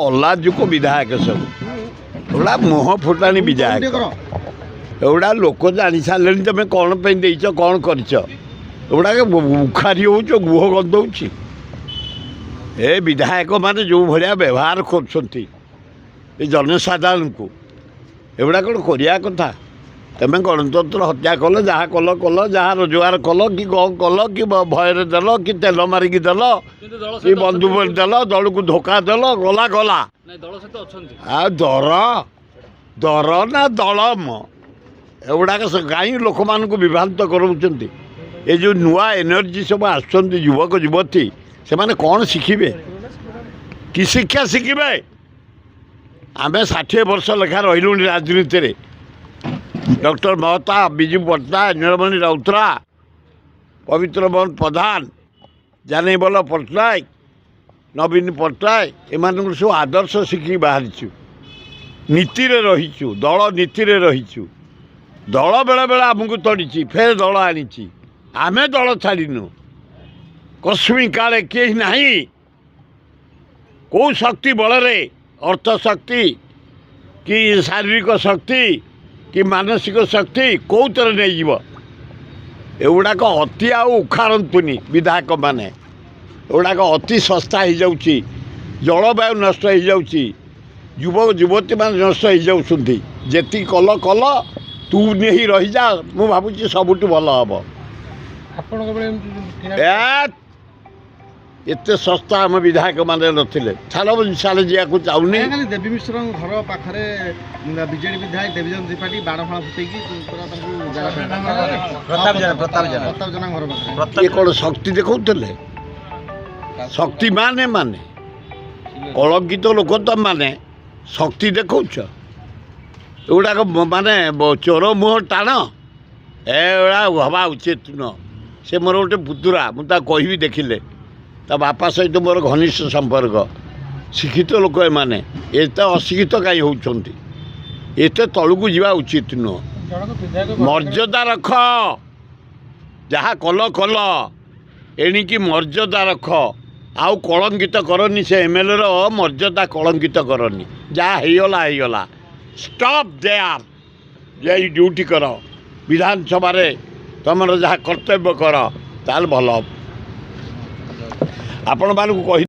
ଅଲାଜୁକ ବିଧାୟକ ସବୁ ଏଗୁଡ଼ା ମୁହଁ ଫୁଟାଣି ବିଧାୟକ ଏଗୁଡ଼ା ଲୋକ ଜାଣି ସାରିଲେଣି ତମେ କ'ଣ ପାଇଁ ଦେଇଛ କ'ଣ କରିଛ ଏଗୁଡ଼ାକ ଉଖାରି ହେଉଛ ଗୁହ ଗନ୍ଧଉଛି। ଏ ବିଧାୟକମାନେ ଯେଉଁ ଭଳିଆ ବ୍ୟବହାର କରୁଛନ୍ତି ଏ ଜନସାଧାରଣଙ୍କୁ ଏଗୁଡ଼ା କ'ଣ କରିବା କଥା। ତମେ ଗଣତନ୍ତ୍ର ହତ୍ୟା କଲ ଯାହା କଲ କଲ ଯାହା ରୋଜଗାର କଲ କି କ'ଣ କଲ କି ଭୟରେ ଦେଲ କି ତେଲ ମାରିକି ଦେଲ କି ବନ୍ଧୁକ ଦେଲ ଦଳକୁ ଧୋକା ଦେଲ ଗଲା ଗଲା। ଆଉ ଦର ନା ଦଳମ ଏଗୁଡ଼ାକ କାହିଁ ଲୋକମାନଙ୍କୁ ବିଭ୍ରାନ୍ତ କରାଉଛନ୍ତି। ଏ ଯେଉଁ ନୂଆ ଏନର୍ଜି ସବୁ ଆସୁଛନ୍ତି ଯୁବକ ଯୁବତୀ ସେମାନେ କ'ଣ ଶିଖିବେ କି ଶିକ୍ଷା ଶିଖିବେ। ଆମେ 60 ବର୍ଷ ଲେଖା ରହିଲୁଣି ରାଜନୀତିରେ। ଡକ୍ଟର ମହତା ବିଜୁ ପଟ୍ଟନାୟକ ନୀଳମଣି ରାଉତରା ପବିତ୍ର ମୋହନ ପ୍ରଧାନ ଜାନକୀ ବଲ୍ଲଭ ପଟ୍ଟନାୟକ ନବୀନ ପଟ୍ଟନାୟକ ଏମାନଙ୍କୁ ସବୁ ଆଦର୍ଶ ଶିଖିକି ବାହାରିଛୁ। ନୀତିରେ ରହିଛୁ ଦଳ ନୀତିରେ ରହିଛୁ। ଦଳ ବେଳେବେଳେ ଆମକୁ ତଡ଼ିଛି ଫେର ଦଳ ଆଣିଛି। ଆମେ ଦଳ ଛାଡ଼ିନୁ। କଶ୍ମୀ କାଳେ କେହି ନାହିଁ କେଉଁ ଶକ୍ତି ବଳରେ ଅର୍ଥ ଶକ୍ତି କି ଶାରୀରିକ ଶକ୍ତି କି ମାନସିକ ଶକ୍ତି କେଉଁଥିରେ ନେଇଯିବ। ଏଗୁଡ଼ାକ ଅତି ଆଉ ଉଖାରନ୍ତୁନି ବିଧାୟକମାନେ। ଏଗୁଡ଼ାକ ଅତି ଶସ୍ତା ହେଇଯାଉଛି। ଜଳବାୟୁ ନଷ୍ଟ ହେଇଯାଉଛି। ଯୁବକ ଯୁବତୀମାନେ ନଷ୍ଟ ହେଇଯାଉଛନ୍ତି। ଯେତିକି କଲ କଲ ତୁ ନେଇ ରହିଯା ମୁଁ ଭାବୁଛି ସବୁଠୁ ଭଲ ହେବ। ଏତେ ଶସ୍ତା ଆମ ବିଧାୟକମାନେ ନଥିଲେ। ଛାଡ଼ ସାଲେ ଯିବାକୁ ଚାହୁଁନି। ଦେବୀ ମିଶ୍ରଙ୍କ ଘର ପାଖରେ ବିଜେଡି ବିଧାୟକ ଦେବୀଚନ୍ଦ୍ର ତ୍ରିପାଠୀ ବାଣ ଫାଣ ଫୁଟେଇକି ପ୍ରତାପ ଜେନା ଘର ପାଖରେ କ'ଣ ଶକ୍ତି ଦେଖାଉଥିଲେ। ଶକ୍ତିମାନେ ମାନେ କଳଙ୍କିତ ଲୋକ ତ ମାନେ ଶକ୍ତି ଦେଖାଉଛ। ଏଗୁଡ଼ାକ ମାନେ ଚୋର ମୁହଁ ଟାଣ ଏଗୁଡ଼ା ହେବା ଉଚିତ ନୁହଁ। ସେ ମୋର ଗୋଟେ ପୁତୁରା ମୁଁ ତାକୁ କହିବି ଦେଖିଲେ ତା ବାପା ସହିତ ମୋର ଘନିଷ୍ଠ ସମ୍ପର୍କ। ଶିକ୍ଷିତ ଲୋକ ଏମାନେ ଏତେ ଅଶିକ୍ଷିତ କାହିଁ ହେଉଛନ୍ତି। ଏତେ ତଳକୁ ଯିବା ଉଚିତ ନୁହଁ। ମର୍ଯ୍ୟାଦା ରଖ। ଯାହା କଲ କଲ ଏଣିକି ମର୍ଯ୍ୟାଦା ରଖ। ଆଉ କଳଙ୍କିତ କରନି ସେ ଏମଏଲ୍ଏର ମର୍ଯ୍ୟାଦା କଳଙ୍କିତ କରନି। ଯାହା ହେଇଗଲା ହେଇଗଲା। ଷ୍ଟପ୍ ଦେୟାର ଯାଇ ଡ୍ୟୁଟି କର। ବିଧାନସଭାରେ ତୁମର ଯାହା କର୍ତ୍ତବ୍ୟ କର ତାହେଲେ ଭଲ ହେବ। ଆପଣମାନଙ୍କୁ କହି